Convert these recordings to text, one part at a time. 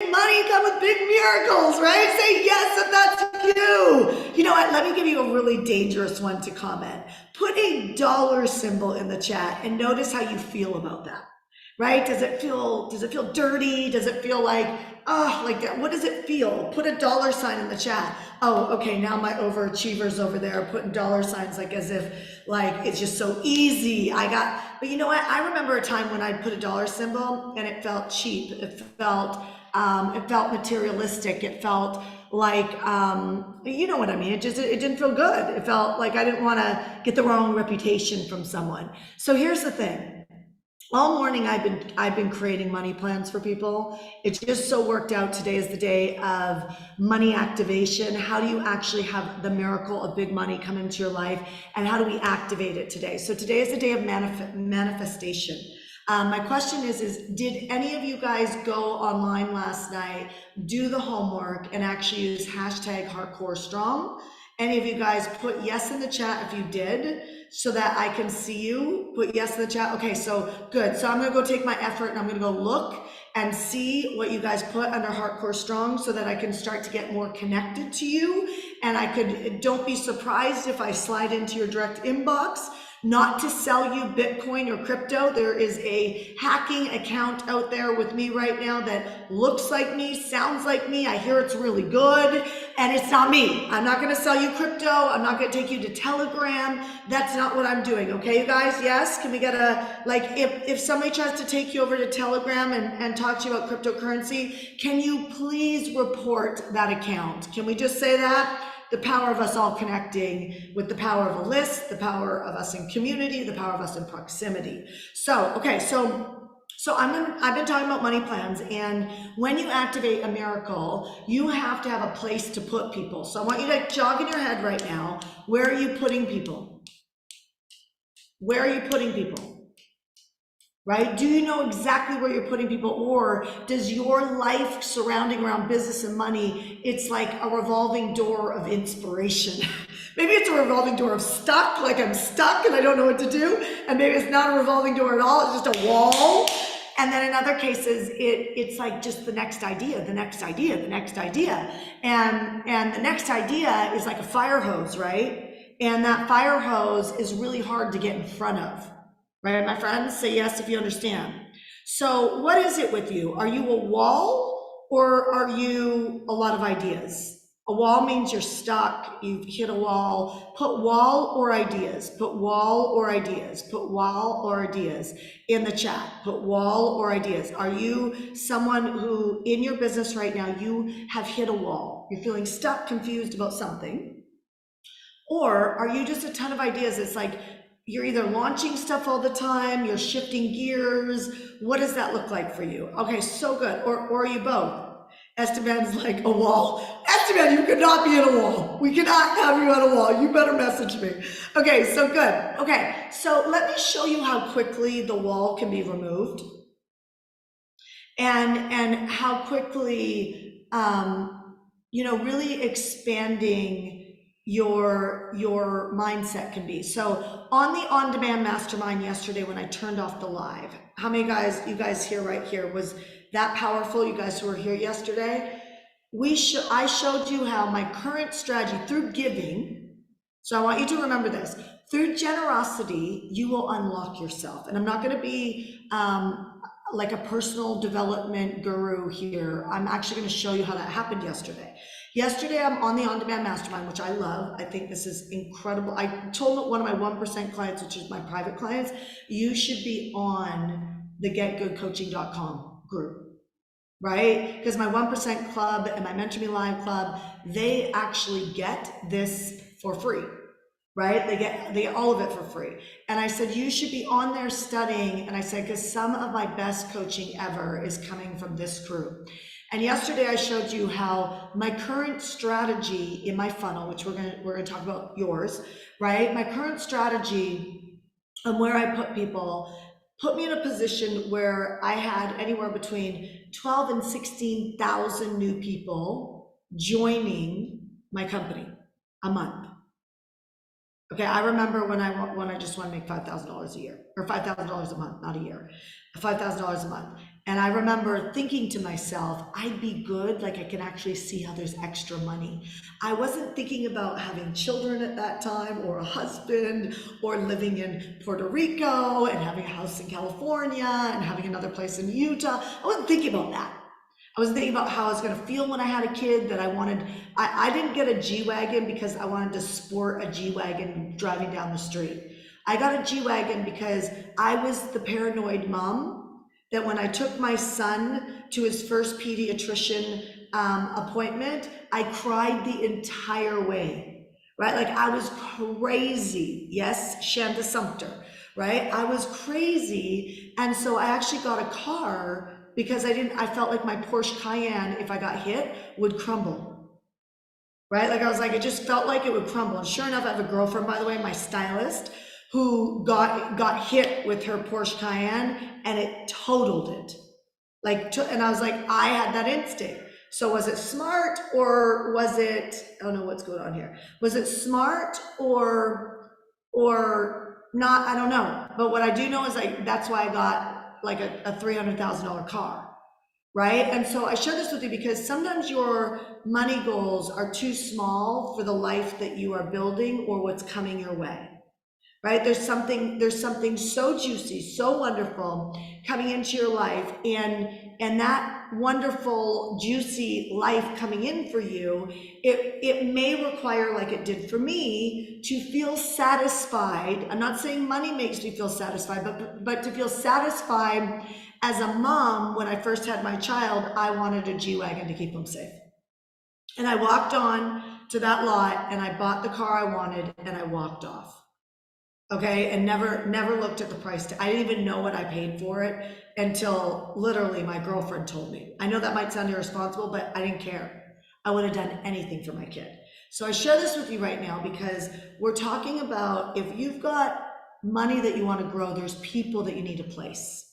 money come with big miracles, right? Say yes if that's you. You know what? Let me give you a really dangerous one to comment. Put a dollar symbol in the chat and notice how you feel about that. Right? Does it feel dirty? Does it feel like, oh, like that? What does it feel? Put a dollar sign in the chat. Oh, okay, now my overachievers over there are putting dollar signs like as if like it's just so easy. But you know what? I remember a time when I'd put a dollar symbol and it felt cheap. It felt materialistic. It felt like, you know what I mean? It didn't feel good. It felt like I didn't want to get the wrong reputation from someone. So here's the thing. All morning I've been creating money plans for people. It just so worked out today is the day of money activation. How do you actually have the miracle of big money come into your life, and how do we activate it today? So today is the day of manifestation. My question is did any of you guys go online last night, do the homework, and actually use hashtag hardcore strong? Any of you guys put yes in the chat if you did, so that I can see you? Put yes in the chat. Okay, so good. So I'm gonna go take my effort and I'm gonna go look and see what you guys put under Hardcore Strong so that I can start to get more connected to you. And don't be surprised if I slide into your direct inbox. Not to sell you Bitcoin or crypto. There is a hacking account out there with me right now that looks like me, sounds like me. I hear it's really good, and it's not me. I'm not gonna sell you crypto. I'm not gonna take you to Telegram. That's not what I'm doing, okay, you guys? Yes, can we get if somebody tries to take you over to Telegram and talk to you about cryptocurrency, can you please report that account? Can we just say that? The power of us all connecting with the power of a list, the power of us in community, the power of us in proximity. So, okay, so I've been talking about money plans, and when you activate a miracle, you have to have a place to put people. So I want you to jog in your head right now. Where are you putting people? Where are you putting people? Right? Do you know exactly where you're putting people, or does your life surrounding around business and money, it's like a revolving door of inspiration? Maybe it's a revolving door of stuck, like I'm stuck and I don't know what to do. And maybe it's not a revolving door at all, it's just a wall. And then in other cases, it's like just the next idea, the next idea, the next idea. And the next idea is like a fire hose, right? And that fire hose is really hard to get in front of. Right, my friends? Say yes if you understand. So what is it with you? Are you a wall, or are you a lot of ideas? A wall means you're stuck, you've hit a wall. Put wall or ideas, put wall or ideas, put wall or ideas in the chat. Put wall or ideas. Are you someone who in your business right now, you have hit a wall? You're feeling stuck, confused about something? Or are you just a ton of ideas? It's like, you're either launching stuff all the time, you're shifting gears. What does that look like for you? Okay, so good. Or are you both? Esteban's like a wall. Esteban, you could not be in a wall. We cannot have you on a wall. You better message me. Okay, so good. Okay, so let me show you how quickly the wall can be removed, and how quickly, really expanding your mindset can be. So on the on-demand mastermind yesterday, when I turned off the live, how many guys, you guys here, right here, was that powerful? You guys who were here yesterday, I showed you how my current strategy through giving. So I want you to remember this: through generosity, you will unlock yourself. And I'm not going to be like a personal development guru here. I'm actually going to show you how that happened yesterday. Yesterday, I'm on the on-demand mastermind, which I love. I think this is incredible. I told one of my 1% clients, which is my private clients, you should be on the getgoodcoaching.com group, right? Because my 1% club and my Mentor Me Live club, they actually get this for free, right? They get all of it for free. And I said, you should be on there studying. And I said, because some of my best coaching ever is coming from this crew. And yesterday I showed you how my current strategy in my funnel, which we're gonna talk about yours, right? My current strategy and where I put people put me in a position where I had anywhere between 12 and 16,000 new people joining my company a month. Okay, I remember when I just want to make $5,000 a year, or $5,000 a month, not a year, $5,000 a month. And I remember thinking to myself, I'd be good, like I can actually see how there's extra money. I wasn't thinking about having children at that time, or a husband, or living in Puerto Rico and having a house in California and having another place in Utah. I wasn't thinking about that. I was thinking about how I was going to feel when I had a kid, that I didn't get a G-Wagon because I wanted to sport a G-Wagon driving down the street. I got a G-Wagon because I was the paranoid mom that when I took my son to his first pediatrician appointment, I cried the entire way, right? Like I was crazy. Yes, Shanda Sumter, right? I was crazy. And so I actually got a car because I felt like my Porsche Cayenne, if I got hit, would crumble, right? Like I was like, it just felt like it would crumble. And sure enough, I have a girlfriend, by the way, my stylist, who got hit with her Porsche Cayenne and it totaled it. And I was like, I had that instinct. So was it smart, or was it, I don't know what's going on here. Was it smart or not? I don't know. But what I do know is that's why I got like a $300,000 car, right? And so I share this with you because sometimes your money goals are too small for the life that you are building or what's coming your way. Right? There's something so juicy, so wonderful coming into your life, and that wonderful, juicy life coming in for you, it may require, like it did for me, to feel satisfied. I'm not saying money makes me feel satisfied, but to feel satisfied as a mom. When I first had my child, I wanted a G-Wagon to keep him safe. And I walked on to that lot and I bought the car I wanted and I walked off. Okay, and never looked at the price. I didn't even know what I paid for it until literally my girlfriend told me. I know that might sound irresponsible, but I didn't care. I would have done anything for my kid. So I share this with you right now because we're talking about, if you've got money that you want to grow, there's people that you need to place.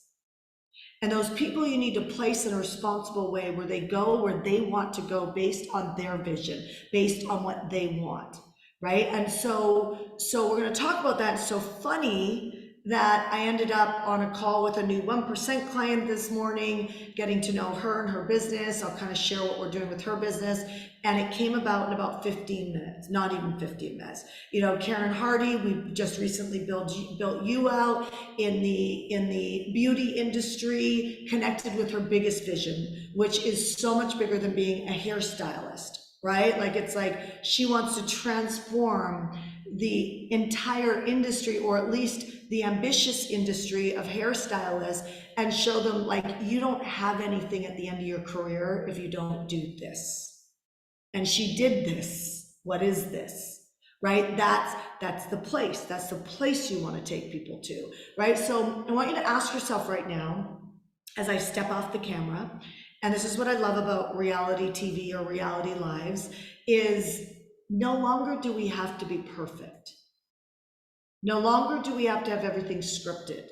And those people you need to place in a responsible way, where they go where they want to go based on their vision, based on what they want. Right? And so we're going to talk about that. It's so funny that I ended up on a call with a new 1% client this morning, getting to know her and her business. I'll kind of share what we're doing with her business. And it came about in about 15 minutes, not even 15 minutes. You know, Karen Hardy, we just recently built you out in the beauty industry, connected with her biggest vision, which is so much bigger than being a hairstylist. Right? Like it's like she wants to transform the entire industry, or at least the ambitious industry of hairstylists, and show them like, you don't have anything at the end of your career if you don't do this. And she did this. What is this? Right? That's the place. That's the place you want to take people to. Right? So I want you to ask yourself right now, as I step off the camera, and this is what I love about reality TV or reality lives, is no longer do we have to be perfect. No longer do we have to have everything scripted.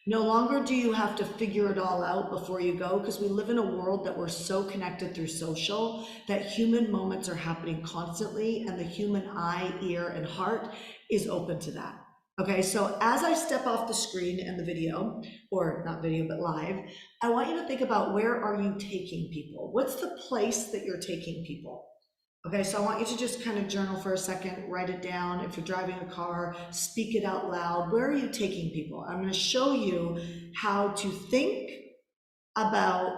No longer do you have to figure it all out before you go, because we live in a world that we're so connected through social that human moments are happening constantly, and the human eye, ear, and heart is open to that. Okay, so as I step off the screen in the video, or not video, but live, I want you to think about, where are you taking people? What's the place that you're taking people? Okay, so I want you to just kind of journal for a second, write it down. If you're driving a car, speak it out loud. Where are you taking people? I'm going to show you how to think about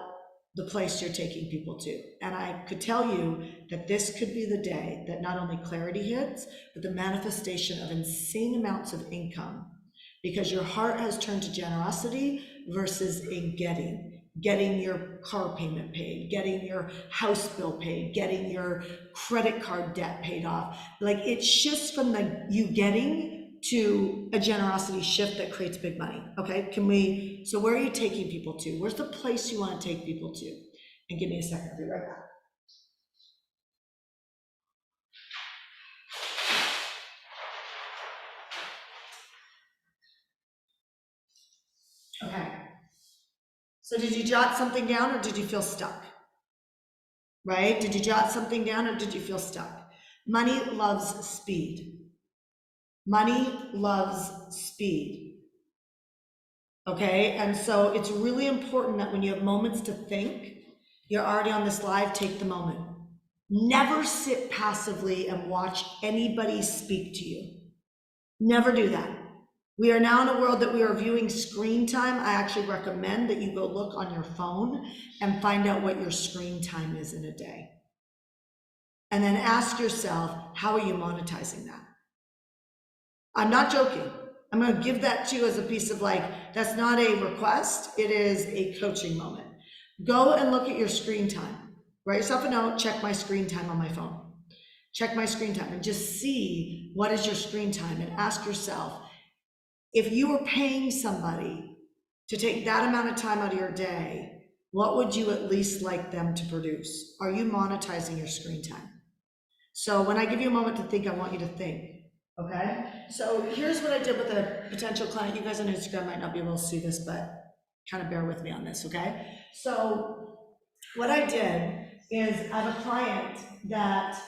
the place you're taking people to. And I could tell you that this could be the day that not only clarity hits, but the manifestation of insane amounts of income, because your heart has turned to generosity versus in getting your car payment paid, getting your house bill paid, getting your credit card debt paid off. Like it shifts from you getting to a generosity shift that creates big money. Okay, so where are you taking people to? Where's the place you want to take people to? And give me a second, I'll be right back. Okay, so did you jot something down, or did you feel stuck? Right? Did you jot something down, or did you feel stuck? Money loves speed. Money loves speed. Okay, and so it's really important that when you have moments to think, you're already on this live, take the moment. Never sit passively and watch anybody speak to you. Never do that. We are now in a world that we are viewing screen time. I actually recommend that you go look on your phone and find out what your screen time is in a day. And then ask yourself, how are you monetizing that? I'm not joking. I'm going to give that to you as a piece of that's not a request. It is a coaching moment. Go and look at your screen time. Write yourself a note, check my screen time on my phone. Check my screen time and just see what is your screen time and ask yourself, if you were paying somebody to take that amount of time out of your day, what would you at least like them to produce? Are you monetizing your screen time? So when I give you a moment to think, I want you to think. Okay, so here's what I did with a potential client. You guys on Instagram might not be able to see this, but kind of bear with me on this, okay? So what I did is I have a client that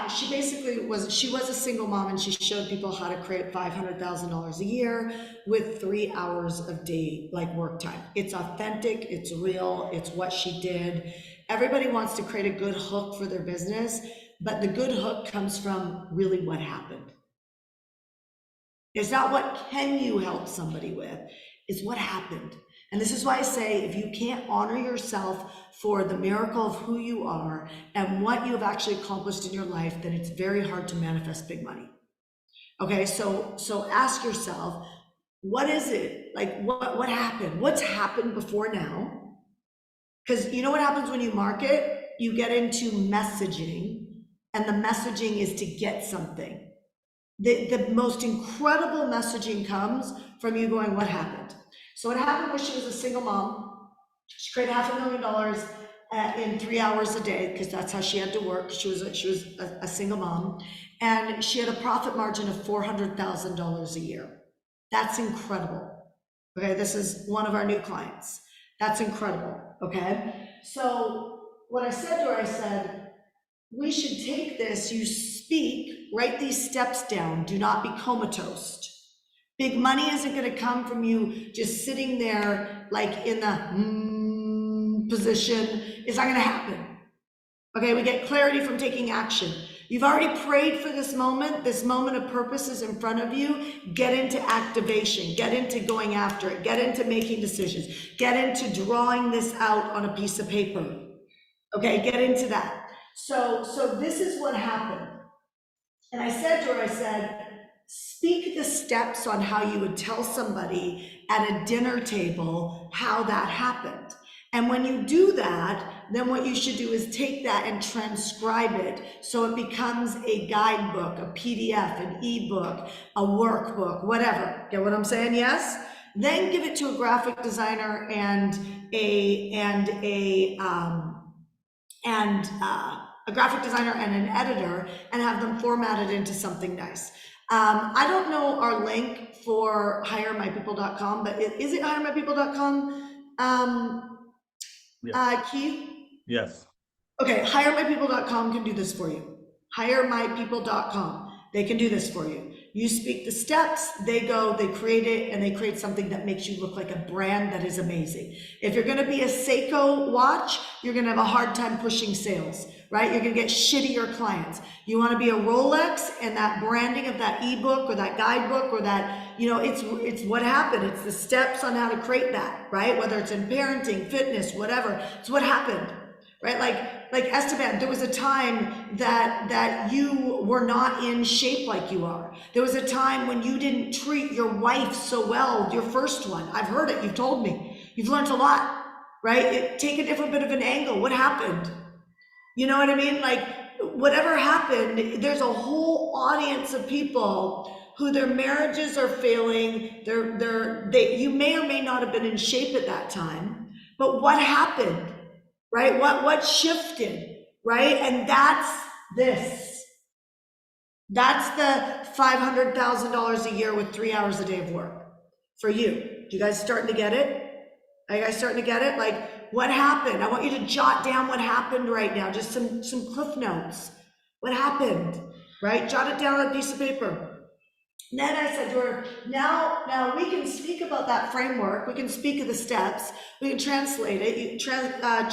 she basically was a single mom, and she showed people how to create $500,000 a year with 3 hours of day work time. It's authentic, it's real, it's what she did. Everybody wants to create a good hook for their business, but the good hook comes from really what happened. It's not what can you help somebody with, it's what happened. And this is why I say, if you can't honor yourself for the miracle of who you are and what you have actually accomplished in your life, then it's very hard to manifest big money. Okay, so ask yourself, what is it? What happened? What's happened before now? Because you know what happens when you market? You get into messaging, and the messaging is to get something. The most incredible messaging comes from you going, what happened? So what happened was she was a single mom. She created $500,000 in 3 hours a day, because that's how she had to work. She was a single mom, and she had a profit margin of $400,000 a year. That's incredible. Okay, this is one of our new clients. That's incredible. Okay, so what I said to her, I said, we should take this, you speak, write these steps down, do not be comatose. Big money isn't going to come from you just sitting there in the position. It's not going to happen. Okay, we get clarity from taking action. You've already prayed for this moment of purpose is in front of you. Get into activation, get into going after it, get into making decisions, get into drawing this out on a piece of paper. Okay, get into that. So this is what happened. And I said to her, I said, speak the steps on how you would tell somebody at a dinner table how that happened. And when you do that, then what you should do is take that and transcribe it so it becomes a guidebook, a PDF, an ebook, a workbook, whatever. Get what I'm saying? Yes? Then give it to a graphic designer and a graphic designer and an editor, and have them formatted into something nice. I don't know our link for hiremypeople.com, but is it hiremypeople.com? Yes. Keith? Yes. Okay, hiremypeople.com can do this for you. Hiremypeople.com. They can do this for you. You speak the steps, they go, they create it, and they create something that makes you look like a brand that is amazing. If you're gonna be a Seiko watch, you're gonna have a hard time pushing sales, right? You're gonna get shittier clients. You wanna be a Rolex, and that branding of that ebook or that guidebook or that, it's what happened. It's the steps on how to create that, right? Whether it's in parenting, fitness, whatever, it's what happened. Right, like Esteban, there was a time that you were not in shape like you are. There was a time when you didn't treat your wife so well, your first one. I've heard it, you've told me. You've learned a lot, right? Take a different bit of an angle. What happened? You know what I mean? Whatever happened, there's a whole audience of people who their marriages are failing. You may or may not have been in shape at that time, but what happened? Right? What shifted, right? And that's this. That's the $500,000 a year with 3 hours a day of work for you. You guys starting to get it? Are you guys starting to get it? What happened? I want you to jot down what happened right now. Just some cliff notes. What happened, right? Jot it down on a piece of paper. And then I said to her, now we can speak about that framework. We can speak of the steps. We can translate it. You transcribe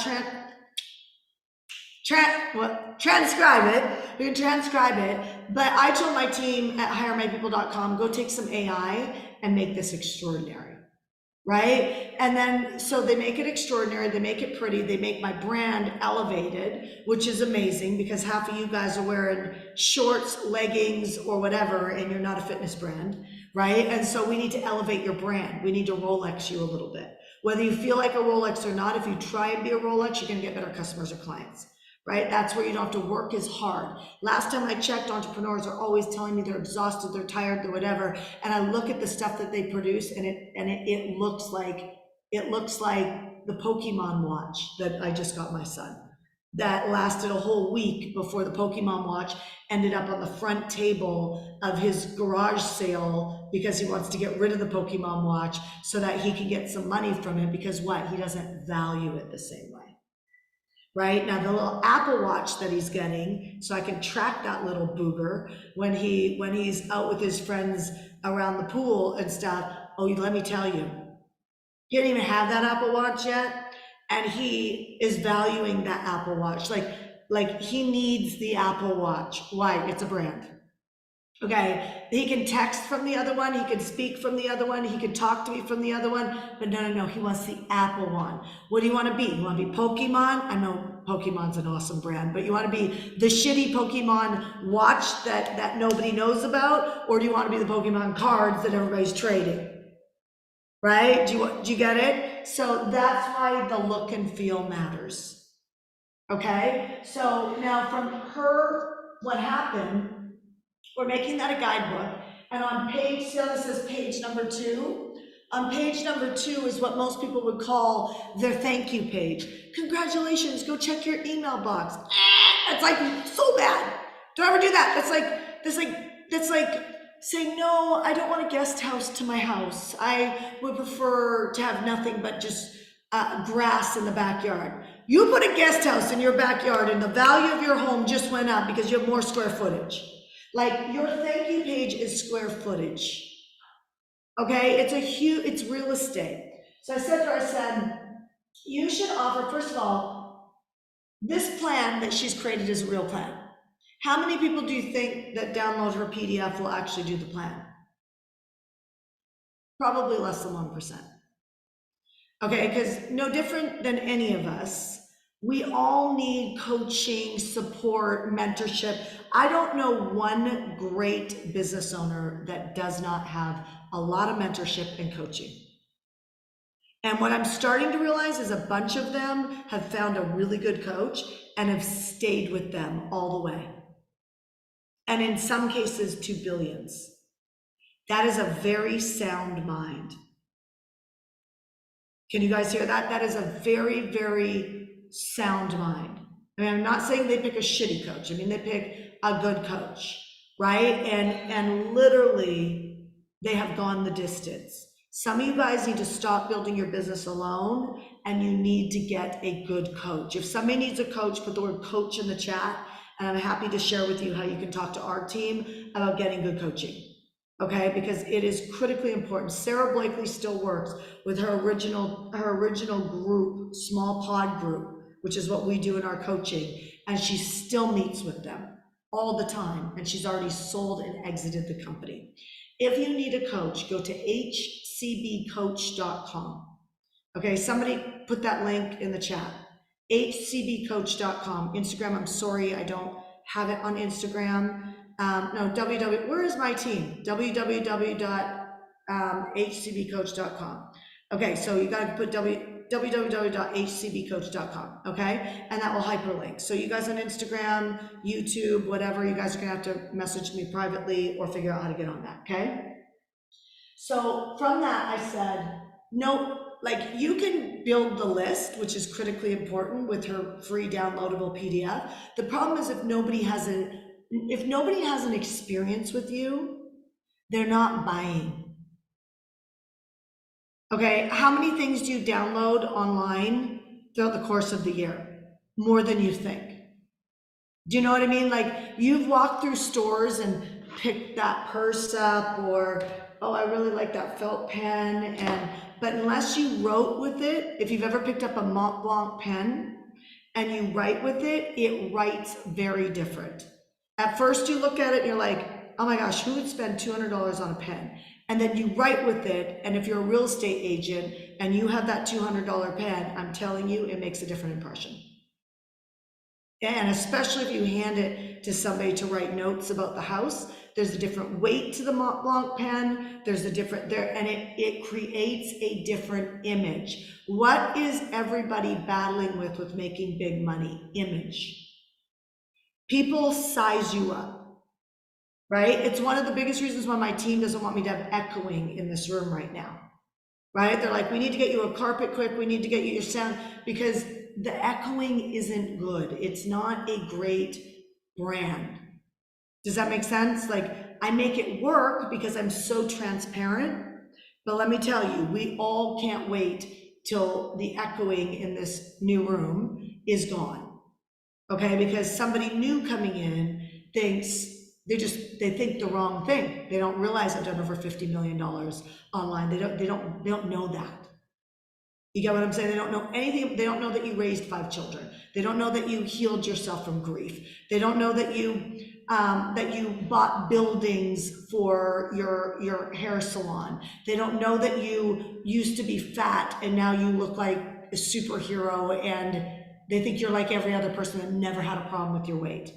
it. We can transcribe it. But I told my team at hiremypeople.com, go take some AI and make this extraordinary. Right? And then, so they make it extraordinary, they make it pretty, they make my brand elevated, which is amazing because half of you guys are wearing shorts, leggings, or whatever, and you're not a fitness brand, right? And so we need to elevate your brand. We need to Rolex you a little bit. Whether you feel like a Rolex or not, if you try and be a Rolex, you're gonna get better customers or clients. Right? That's where you don't have to work as hard. Last time I checked, entrepreneurs are always telling me they're exhausted, they're tired, they're whatever. And I look at the stuff that they produce and it looks like the Pokemon watch that I just got my son. That lasted a whole week before the Pokemon watch ended up on the front table of his garage sale because he wants to get rid of the Pokemon watch so that he can get some money from it because what? He doesn't value it the same way. Right? Now the little Apple Watch that he's getting, so I can track that little booger when he's out with his friends around the pool and stuff. Oh, let me tell you, he didn't even have that Apple Watch yet, and he is valuing that Apple Watch. Like he needs the Apple Watch. Why? It's a brand. Okay, he can text from the other one, he can speak from the other one, he can talk to me from the other one, but no, he wants the Apple one. What do you want to be? You want to be Pokemon? I know Pokemon's an awesome brand, but you want to be the shitty Pokemon watch that nobody knows about, or do you want to be the Pokemon cards that everybody's trading? Right? Do you get it? So that's why the look and feel matters. Okay, so now from her, what happened, we're making that a guidebook, and on page, see how this says page number 2? On page number 2 is what most people would call their thank you page. Congratulations, go check your email box. It's like so bad. Don't ever do that. That's like saying, no, I don't want a guest house to my house. I would prefer to have nothing but just grass in the backyard. You put a guest house in your backyard and the value of your home just went up because you have more square footage. Like your thank you page is square footage. Okay, it's real estate. So I said to her, I said, you should offer, first of all, this plan that she's created is a real plan. How many people do you think that download her PDF will actually do the plan? Probably less than 1%. Okay, because no different than any of us, we all need coaching, support, mentorship. I don't know one great business owner that does not have a lot of mentorship and coaching. And what I'm starting to realize is a bunch of them have found a really good coach and have stayed with them all the way. And in some cases, to billions. That is a very sound mind. Can you guys hear that? That is a very, very sound mind. I mean, I'm not saying they pick a shitty coach. I mean, they pick a good coach, right? And literally, they have gone the distance. Some of you guys need to stop building your business alone, and you need to get a good coach. If somebody needs a coach, put the word coach in the chat, and I'm happy to share with you how you can talk to our team about getting good coaching. Okay, because it is critically important. Sarah Blakely still works with her original group, small pod group, which is what we do in our coaching, and she still meets with them all the time, and she's already sold and exited the company. If you need a coach, go to hcbcoach.com. Okay, somebody put that link in the chat. hcbcoach.com. Instagram, I'm sorry, I don't have it on Instagram. No, where is my team? www.hcbcoach.com. Okay, so you got to put www.hcbcoach.com, okay? And that will hyperlink. So you guys on Instagram, YouTube, whatever, you guys are gonna have to message me privately or figure out how to get on that, okay? So from that, I said, no, like you can build the list, which is critically important with her free downloadable PDF. The problem is if nobody has an experience with you, they're not buying. Okay, how many things do you download online throughout the course of the year? More than you think. Do you know what I mean? Like you've walked through stores and pick that purse up, or, oh, I really like that felt pen, but unless you wrote with it, if you've ever picked up a Mont Blanc pen and you write with it, it writes very different. At first you look at it and you're like, oh my gosh, who would spend $200 on a pen? And then you write with it, and if you're a real estate agent and you have that $200 pen, I'm telling you, it makes a different impression. And especially if you hand it to somebody to write notes about the house, there's a different weight to the Mont Blanc pen, there's a different, and it creates a different image. What is everybody battling with making big money? Image. People size you up, right? It's one of the biggest reasons why my team doesn't want me to have echoing in this room right now, right? They're like, we need to get you a carpet quick, we need to get you your sound, because the echoing isn't good. It's not a great brand. Does that make sense? Like, I make it work because I'm so transparent, but let me tell you, we all can't wait till the echoing in this new room is gone, okay? Because somebody new coming in thinks, they think the wrong thing. They don't realize I've done over $50 million online. They don't know that. You get what I'm saying? They don't know anything. They don't know that you raised 5 children. They don't know that you healed yourself from grief. They don't know that you bought buildings for your hair salon. They don't know that you used to be fat and now you look like a superhero, and they think you're like every other person that never had a problem with your weight.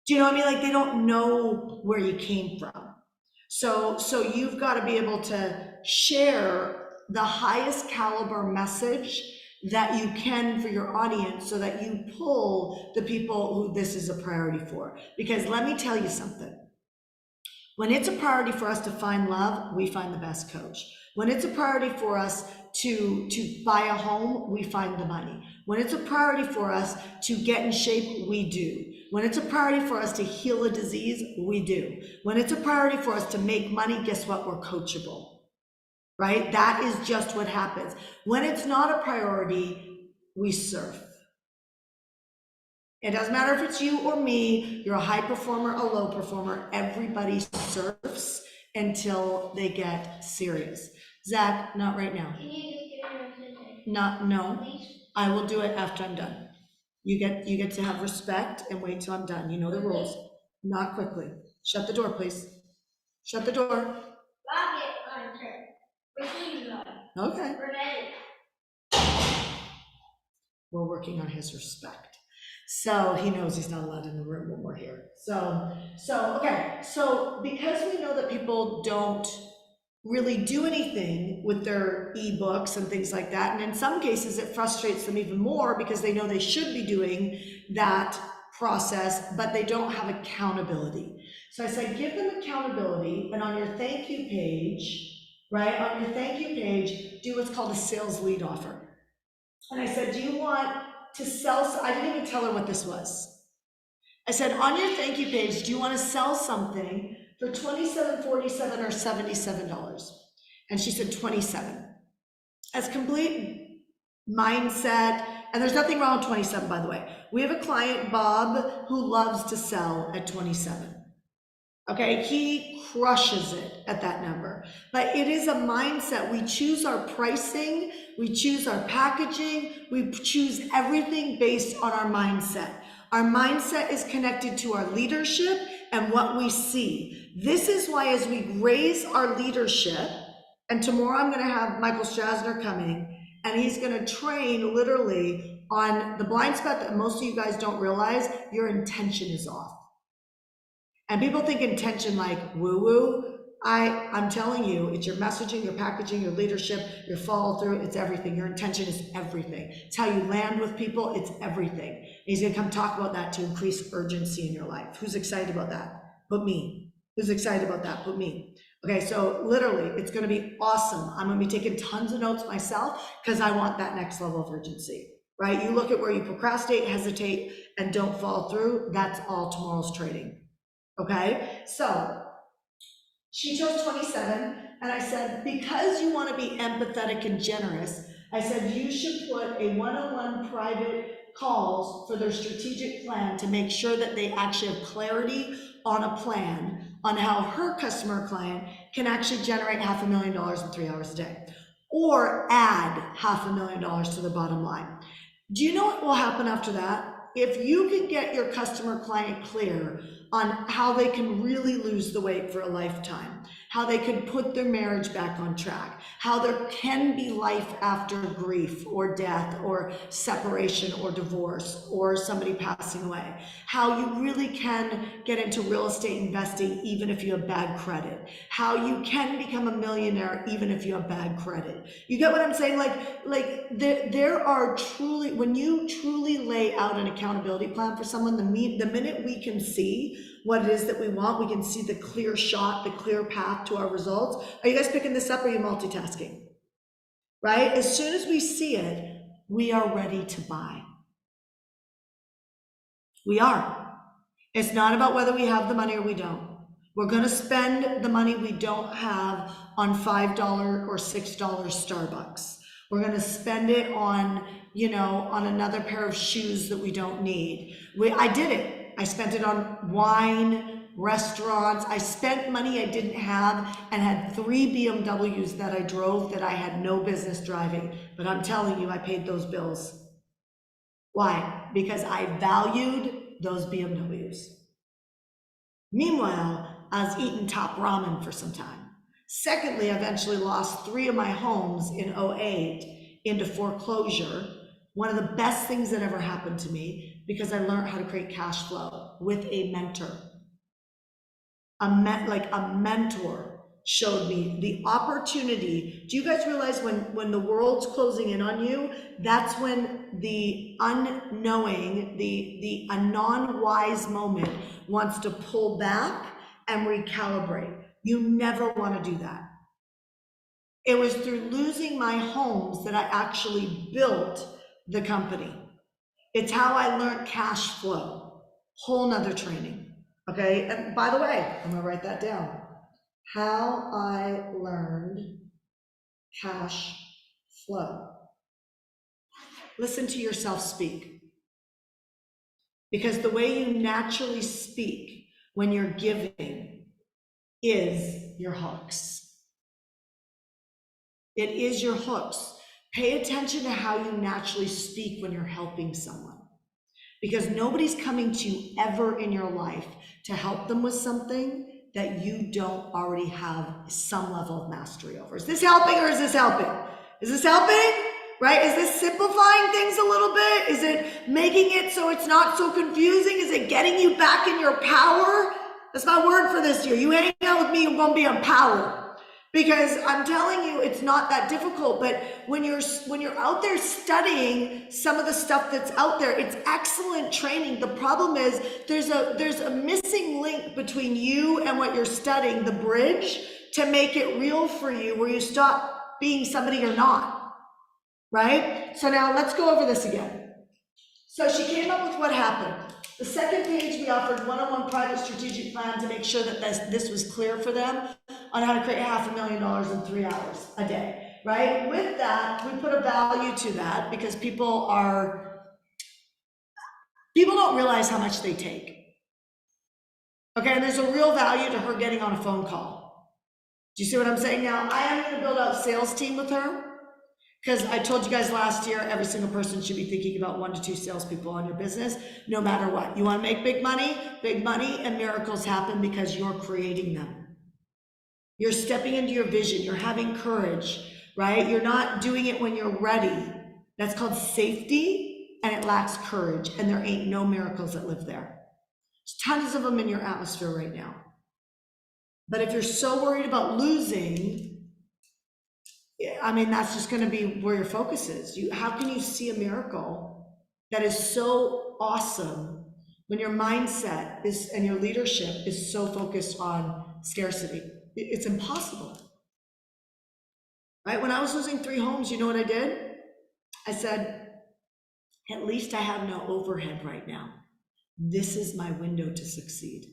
Do you know what I mean? Like, they don't know where you came from. So you've got to be able to share the highest caliber message that you can for your audience, so that you pull the people who this is a priority for. Because let me tell you something. When it's a priority for us to find love, we find the best coach. When it's a priority for us to buy a home, we find the money. When it's a priority for us to get in shape, we do. When it's a priority for us to heal a disease, we do. When it's a priority for us to make money, guess what? We're coachable. Right? That is just what happens. When it's not a priority, we surf. It doesn't matter if it's you or me, you're a high performer, a low performer, everybody surfs until they get serious. Zach, not right now. Can you just get your message? No. Please? I will do it after I'm done. You get to have respect and wait till I'm done. You know the rules. Not quickly. Shut the door, please. Shut the door. Rocket Hunter. Okay. We're ready. We're working on his respect. So he knows he's not allowed in the room when we're here. So okay. So because we know that people don't really do anything with their ebooks and things like that, and in some cases it frustrates them even more because they know they should be doing that process, but they don't have accountability. So I said, give them accountability, and on your thank you page, right, on your thank you page, do what's called a sales lead offer. And I said, do you want to sell? I didn't even tell her what this was. I said, on your thank you page, do you want to sell something for $27.47 or $77? And she said 27. As complete mindset, and there's nothing wrong with 27, by the way. We have a client, Bob, who loves to sell at 27. Okay, he crushes it at that number. But it is a mindset. We choose our pricing, we choose our packaging, we choose everything based on our mindset. Our mindset is connected to our leadership and what we see. This is why, as we raise our leadership, and tomorrow I'm going to have Michael Strasner coming, and he's going to train literally on the blind spot that most of you guys don't realize. Your intention is off. And people think intention like woo-woo. I'm telling you, it's your messaging, your packaging, your leadership, your follow through, it's everything. Your intention is everything. It's how you land with people, it's everything. And he's gonna come talk about that to increase urgency in your life. Who's excited about that? Put me. Who's excited about that? Put me. Okay, so literally, it's gonna be awesome. I'm gonna be taking tons of notes myself because I want that next level of urgency, right? You look at where you procrastinate, hesitate, and don't follow through, that's all tomorrow's trading. Okay, so she chose 27, and I said, because you want to be empathetic and generous, I said, you should put a one-on-one private calls for their strategic plan to make sure that they actually have clarity on a plan on how her customer client can actually generate $500,000 in 3 hours a day, or add $500,000 to the bottom line. Do you know what will happen after that? If you can get your customer client clear on how they can really lose the weight for a lifetime, how they can put their marriage back on track, how there can be life after grief or death or separation or divorce or somebody passing away, how you really can get into real estate investing even if you have bad credit, how you can become a millionaire even if you have bad credit. You get what I'm saying? Like there are truly, when you truly lay out an accountability plan for someone, the minute we can see what it is that we want, we can see the clear shot, the clear path to our results. Are you guys picking this up, or are you multitasking? Right? As soon as we see it, we are ready to buy. We are. It's not about whether we have the money or we don't. We're going to spend the money we don't have on $5 or $6 Starbucks. We're going to spend it on, on another pair of shoes that we don't need. I did it. I spent it on wine, restaurants. I spent money I didn't have and had 3 BMWs that I drove that I had no business driving. But I'm telling you, I paid those bills. Why? Because I valued those BMWs. Meanwhile, I was eating top ramen for some time. Secondly, I eventually lost 3 of my homes in 2008 into foreclosure. One of the best things that ever happened to me, because I learned how to create cash flow with a mentor. A mentor showed me the opportunity. Do you guys realize when the world's closing in on you, that's when the unknowing, a non-wise moment wants to pull back and recalibrate. You never want to do that. It was through losing my homes that I actually built the company. It's how I learned cash flow. Whole nother training. Okay, and by the way, I'm gonna write that down. How I learned cash flow. Listen to yourself speak. Because the way you naturally speak when you're giving is your hooks. It is your hooks. Pay attention to how you naturally speak when you're helping someone. Because nobody's coming to you ever in your life to help them with something that you don't already have some level of mastery over. Is this helping, or is this helping? Is this helping? Right? Is this simplifying things a little bit? Is it making it so it's not so confusing? Is it getting you back in your power? That's my word for this year. You hang out with me, you're gonna be empowered. Because I'm telling you, it's not that difficult. But when you're out there studying some of the stuff that's out there, it's excellent training. The problem is there's a missing link between you and what you're studying, the bridge, to make it real for you, where you stop being somebody you're not, right? So now let's go over this again. So she came up with what happened. The second page, we offered one-on-one private strategic plan to make sure that this was clear for them on how to create $500,000 in 3 hours a day, right? With that, we put a value to that because people don't realize how much they take. Okay, and there's a real value to her getting on a phone call. Do you see what I'm saying? Now, I am going to build out a sales team with her. Because I told you guys last year, every single person should be thinking about 1 to 2 salespeople on your business, no matter what. You want to make big money and miracles happen because you're creating them. You're stepping into your vision. You're having courage, right? You're not doing it when you're ready. That's called safety, and it lacks courage, and there ain't no miracles that live there. There's tons of them in your atmosphere right now. But if you're so worried about losing, I mean, that's just going to be where your focus is. How can you see a miracle that is so awesome when your mindset is and your leadership is so focused on scarcity? It's impossible, right? When I was losing 3 homes, you know what I did? I said, at least I have no overhead right now. This is my window to succeed.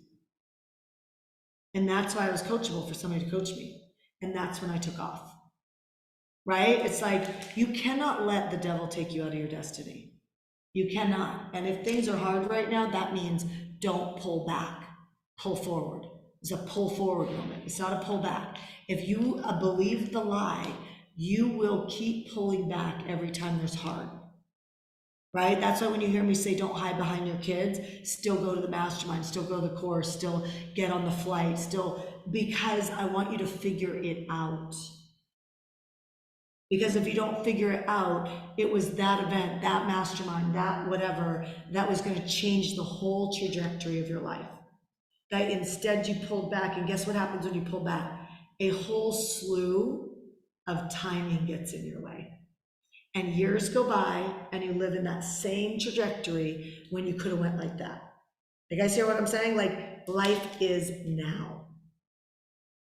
And that's why I was coachable for somebody to coach me. And that's when I took off. Right? It's like, you cannot let the devil take you out of your destiny. You cannot. And if things are hard right now, that means don't pull back, pull forward. It's a pull forward moment. It's not a pull back. If you believe the lie, you will keep pulling back every time there's hard. Right? That's why when you hear me say don't hide behind your kids, still go to the mastermind, still go to the course, still get on the flight, still, because I want you to figure it out. Because if you don't figure it out, it was that event, that mastermind, that whatever, that was going to change the whole trajectory of your life. That instead you pulled back, and guess what happens when you pull back? A whole slew of timing gets in your way. And years go by and you live in that same trajectory when you could have went like that. You guys hear what I'm saying? Like, life is now.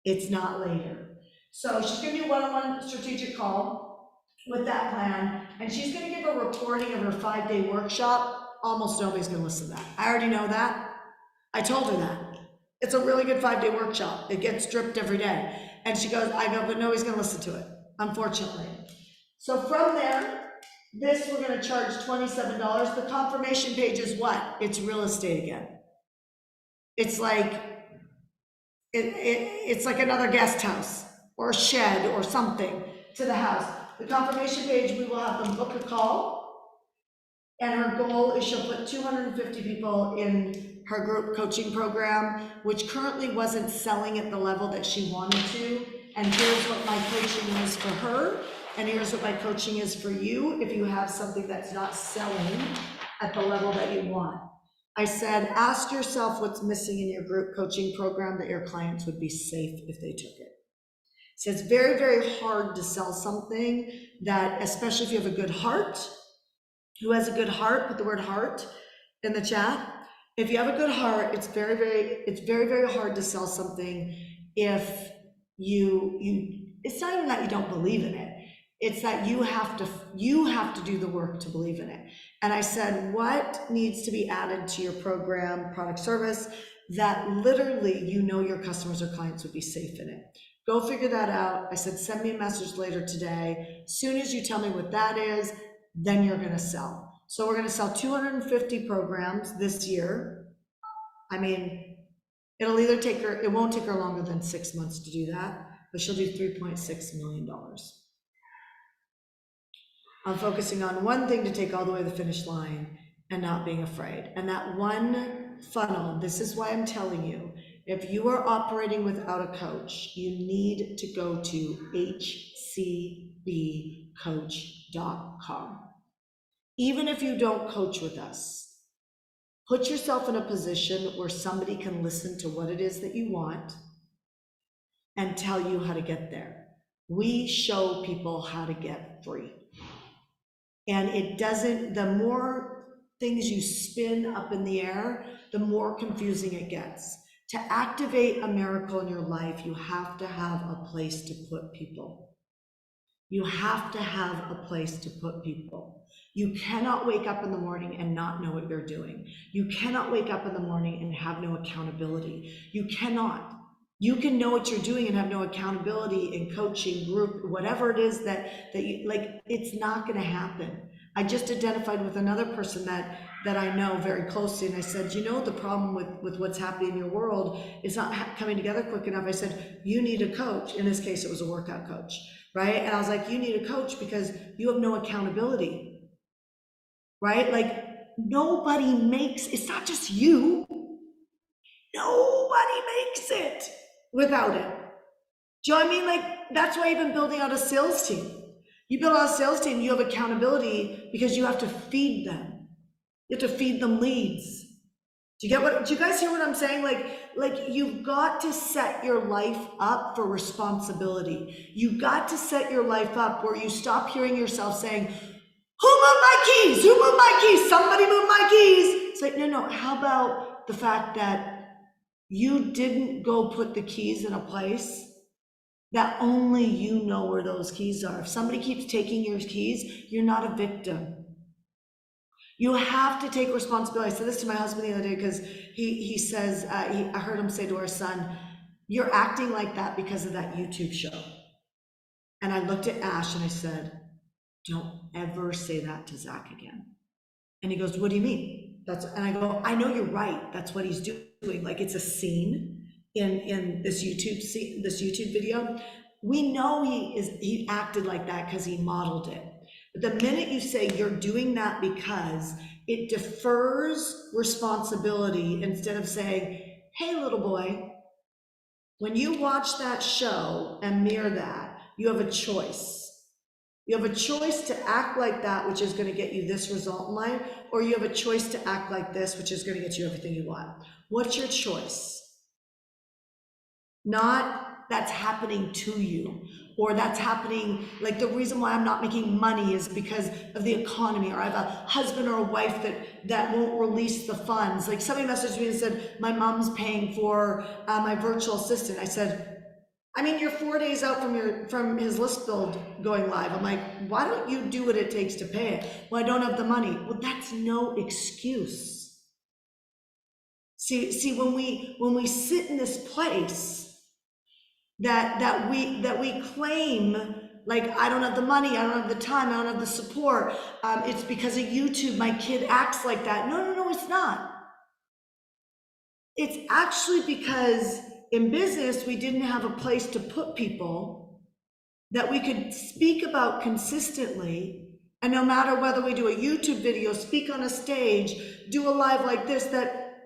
It's not later. So she's gonna do one-on-one strategic call with that plan, and she's gonna give a recording of her 5-day workshop. Almost nobody's gonna listen to that. I already know that. I told her that. It's a really good 5-day workshop. It gets dripped every day. And she goes, I go, but nobody's gonna listen to it, unfortunately. So from there, this we're gonna charge $27. The confirmation page is what? It's real estate again. It's like, it's like another guest house or a shed or something to the house. The confirmation page, we will have them book a call, and her goal is she'll put 250 people in her group coaching program, which currently wasn't selling at the level that she wanted to. And here's what my coaching is for her, and here's what my coaching is for you if you have something that's not selling at the level that you want. I said, ask yourself what's missing in your group coaching program that your clients would be safe if they took it. So it's very, very hard to sell something that, especially if you have a good heart. Who has a good heart? Put the word heart in the chat. If you have a good heart, it's very, very hard to sell something if it's not even that you don't believe in it. It's that you have to do the work to believe in it. And I said, what needs to be added to your program, product, service, that literally your customers or clients would be safe in it? Go figure that out. I said, send me a message later today. As soon as you tell me what that is, then you're gonna sell. So we're gonna sell 250 programs this year. I mean, it won't take her longer than 6 months to do that, but she'll do $3.6 million. I'm focusing on one thing to take all the way to the finish line and not being afraid. And that one funnel, this is why I'm telling you, if you are operating without a coach, you need to go to hcbcoach.com. Even if you don't coach with us, put yourself in a position where somebody can listen to what it is that you want and tell you how to get there. We show people how to get free. And the more things you spin up in the air, the more confusing it gets. To activate a miracle in your life, you have to have a place to put people. You have to have a place to put people. You cannot wake up in the morning and not know what you're doing. You cannot wake up in the morning and have no accountability. You cannot. You can know what you're doing and have no accountability in coaching, group, whatever it is that you like, it's not going to happen. I just identified with another person that I know very closely, and I said, the problem with what's happening in your world is not coming together quick enough. I said, you need a coach. In this case, it was a workout coach, right? And I was like, you need a coach because you have no accountability, right? Like, it's not just you. Nobody makes it without it. Do you know what I mean? Like, that's why you've been building out a sales team. You build out a sales team, you have accountability because you have to feed them. You have to feed them leads. Do you guys hear what I'm saying? Like you've got to set your life up for responsibility. You got to set your life up where you stop hearing yourself saying, who moved my keys? Who moved my keys? Somebody moved my keys. It's like, no, how about the fact that you didn't go put the keys in a place that only you know where those keys are. If somebody keeps taking your keys, you're not a victim. You have to take responsibility. I said this to my husband the other day because he says, I heard him say to our son, you're acting like that because of that YouTube show. And I looked at Ash and I said, don't ever say that to Zach again. And he goes, what do you mean? And I go, I know you're right. That's what he's doing. Like, it's a scene. in this YouTube video, we know he acted like that because he modeled it. But the minute you say you're doing that because, it defers responsibility instead of saying, hey, little boy, when you watch that show and mirror that, you have a choice. You have a choice to act like that, which is going to get you this result in life, or you have a choice to act like this, which is going to get you everything you want. What's your choice? Not that's happening to you, or that's happening, like the reason why I'm not making money is because of the economy, or I have a husband or a wife that won't release the funds. Like somebody messaged me and said, my mom's paying for my virtual assistant. I said, I mean, you're 4 days out from his list build going live. I'm like, why don't you do what it takes to pay it? Well, I don't have the money. Well, that's no excuse. See, when we sit in this place that we claim, like, I don't have the money, I don't have the time, I don't have the support, it's because of YouTube, my kid acts like that. No, it's not. It's actually because in business, we didn't have a place to put people that we could speak about consistently. And no matter whether we do a YouTube video, speak on a stage, do a live like this, that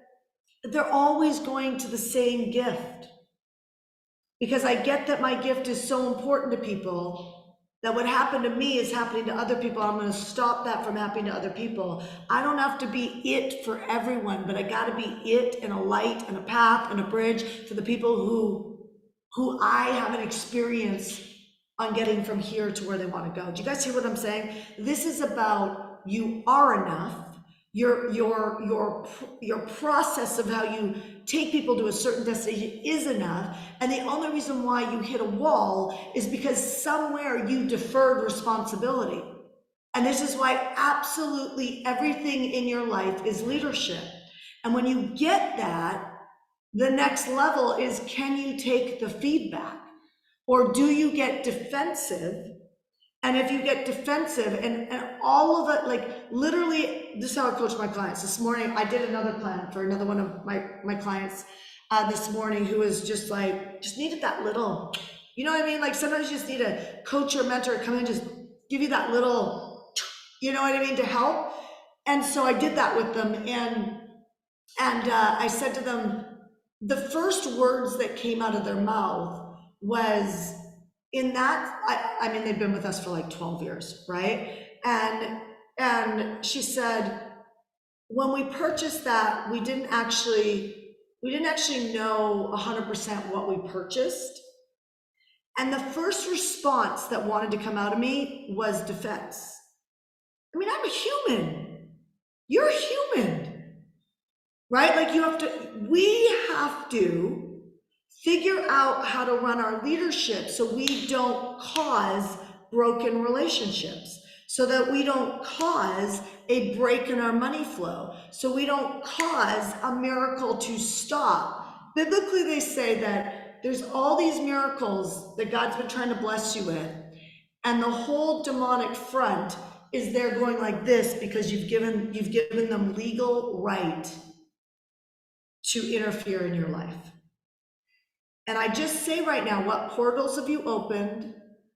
they're always going to the same gift. Because I get that my gift is so important to people, that what happened to me is happening to other people. I'm going to stop that from happening to other people. I don't have to be it for everyone, but I got to be it and a light and a path and a bridge for the people who I have an experience on getting from here to where they want to go. Do you guys hear what I'm saying? This is about you are enough. Your process of how you take people to a certain destination is enough, and the only reason why you hit a wall is because somewhere you deferred responsibility. And this is why absolutely everything in your life is leadership. And when you get that, the next level is, can you take the feedback, or do you get defensive? And if you get defensive and all of it, like literally, this is how I coach my clients. This morning, I did another plan for another one of my clients this morning, who was just like, just needed that little, you know what I mean? Like sometimes you just need a coach or mentor to come in, just give you that little, you know what I mean, to help. And so I did that with them. And I said to them, the first words that came out of their mouth was, in that, I mean, they've been with us for like 12 years, right? And she said, when we purchased that, we didn't actually know 100% what we purchased. And the first response that wanted to come out of me was defense. I mean, I'm a human. You're a human, right? Like we have to figure out how to run our leadership so we don't cause broken relationships, so that we don't cause a break in our money flow, so we don't cause a miracle to stop. Biblically, they say that there's all these miracles that God's been trying to bless you with, and the whole demonic front is there going like this because you've given them legal right to interfere in your life. And I just say right now, what portals have you opened?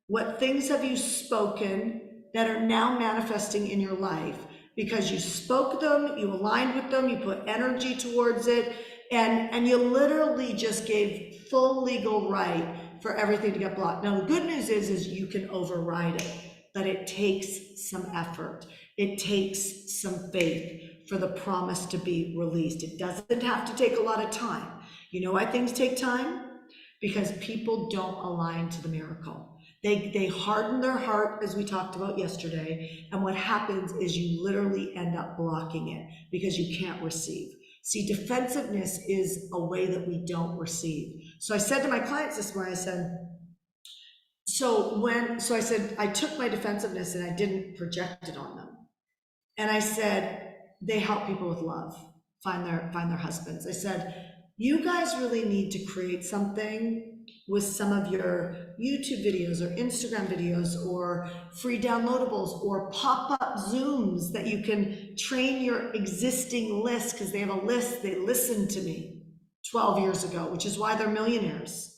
What things have you spoken that are now manifesting in your life? Because you spoke them, you aligned with them, you put energy towards it, and you literally just gave full legal right for everything to get blocked. Now, the good news is you can override it, but it takes some effort. It takes some faith for the promise to be released. It doesn't have to take a lot of time. You know why things take time? Because people don't align to the miracle. They harden their heart, as we talked about yesterday, and what happens is you literally end up blocking it because you can't receive. See, defensiveness is a way that we don't receive. So I said to my clients this morning, I said, I said, I took my defensiveness and I didn't project it on them. And I said, they help people with love, find their husbands. I said, you guys really need to create something with some of your YouTube videos or Instagram videos or free downloadables or pop-up Zooms that you can train your existing list, because they have a list, they listen to me 12 years ago, which is why they're millionaires,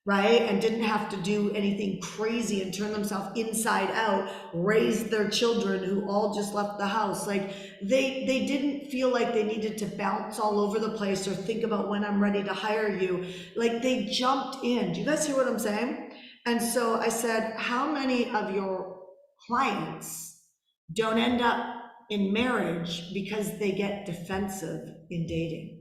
right? And didn't have to do anything crazy and turn themselves inside out, raise their children who all just left the house. Like they didn't feel like they needed to bounce all over the place or think about when I'm ready to hire you. Like they jumped in. Do you guys hear what I'm saying? And so I said, how many of your clients don't end up in marriage because they get defensive in dating?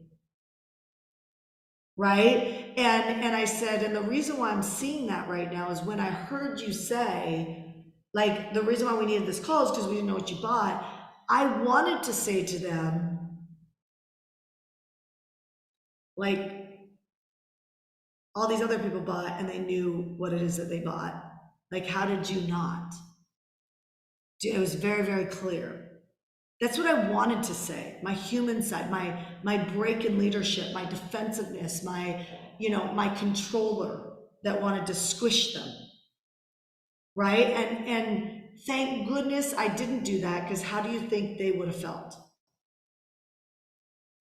Right? And I said, and the reason why I'm seeing that right now is when I heard you say, like, the reason why we needed this call is because we didn't know what you bought. I wanted to say to them, like, all these other people bought and they knew what it is that they bought. Like, how did you not? It was very, very clear. That's what I wanted to say. My human side, my break in leadership, my defensiveness, my controller that wanted to squish them, right? And thank goodness I didn't do that, because how do you think they would have felt?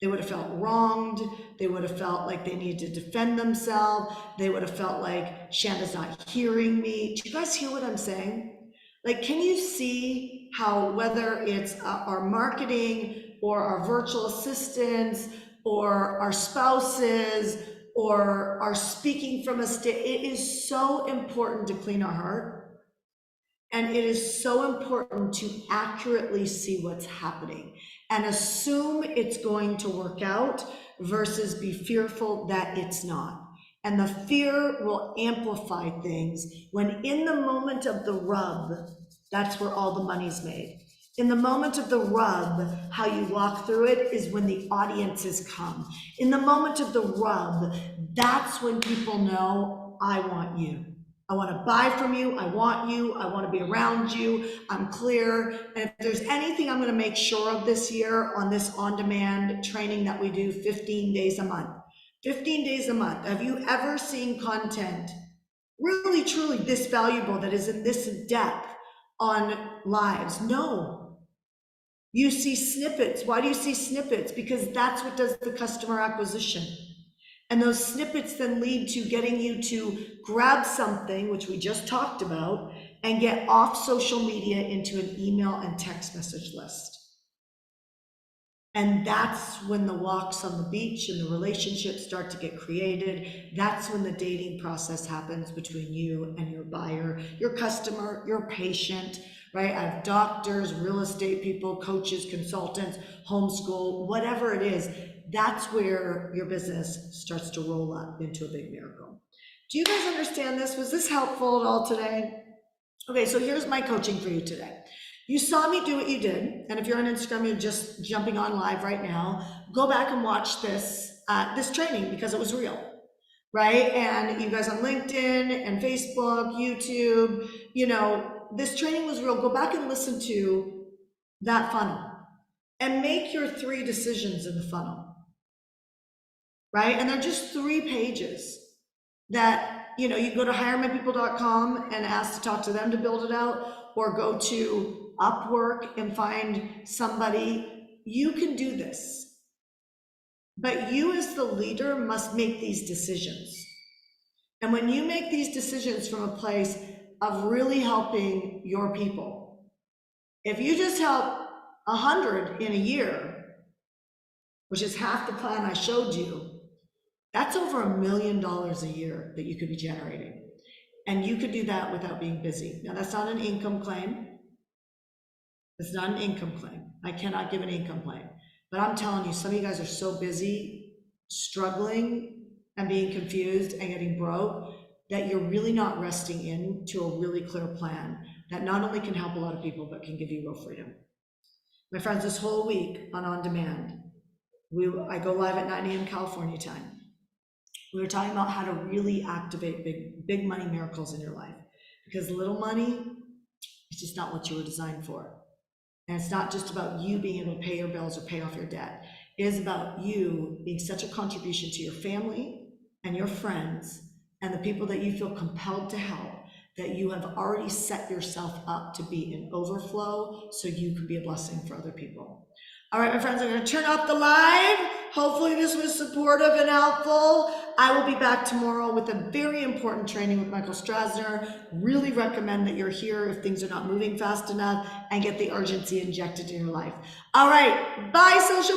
They would have felt wronged. They would have felt like they needed to defend themselves. They would have felt like Shanda's not hearing me. Do you guys hear what I'm saying? Like, can you see how whether it's our marketing or our virtual assistants or our spouses or our speaking from a state, it is so important to clean our heart. And it is so important to accurately see what's happening and assume it's going to work out versus be fearful that it's not. And the fear will amplify things when in the moment of the rub, that's where all the money's made. In the moment of the rub, how you walk through it is when the audiences come. In the moment of the rub, that's when people know, I want you. I want to buy from you. I want you. I want to be around you. I'm clear. And if there's anything I'm going to make sure of this year on this on-demand training that we do 15 days a month, 15 days a month. Have you ever seen content really, truly this valuable that is in this depth on lives? No. You see snippets. Why do you see snippets? Because that's what does the customer acquisition. And those snippets then lead to getting you to grab something, which we just talked about, and get off social media into an email and text message list. And that's when the walks on the beach and the relationships start to get created. That's when the dating process happens between you and your buyer, your customer, your patient, right? I have doctors, real estate people, coaches, consultants, homeschool, whatever it is. That's where your business starts to roll up into a big miracle. Do you guys understand this? Was this helpful at all today? Okay, so here's my coaching for you today. You saw me do what you did, and if you're on Instagram, you're just jumping on live right now, go back and watch this training because it was real, right? And you guys on LinkedIn and Facebook, YouTube, this training was real. Go back and listen to that funnel and make your 3 decisions in the funnel, right? And they're just 3 pages that, you go to hiremypeople.com and ask to talk to them to build it out, or go to Upwork and find somebody. You can do this, but you as the leader must make these decisions. And when you make these decisions from a place of really helping your people, if you just help 100 in a year, which is half the plan I showed you, that's over $1 million a year that you could be generating. And you could do that without being busy. Now, that's not an income claim. It's not an income claim. I cannot give an income claim. But I'm telling you, some of you guys are so busy, struggling and being confused and getting broke, that you're really not resting into a really clear plan that not only can help a lot of people, but can give you real freedom. My friends, this whole week on demand, I go live at 9 a.m. California time. We were talking about how to really activate big money miracles in your life, because little money is just not what you were designed for. And it's not just about you being able to pay your bills or pay off your debt. It is about you being such a contribution to your family and your friends and the people that you feel compelled to help, that you have already set yourself up to be in overflow so you can be a blessing for other people. All right, my friends, I'm going to turn off the live. Hopefully this was supportive and helpful. I will be back tomorrow with a very important training with Michael Strasner. Really recommend that you're here if things are not moving fast enough and get the urgency injected in your life. All right, bye social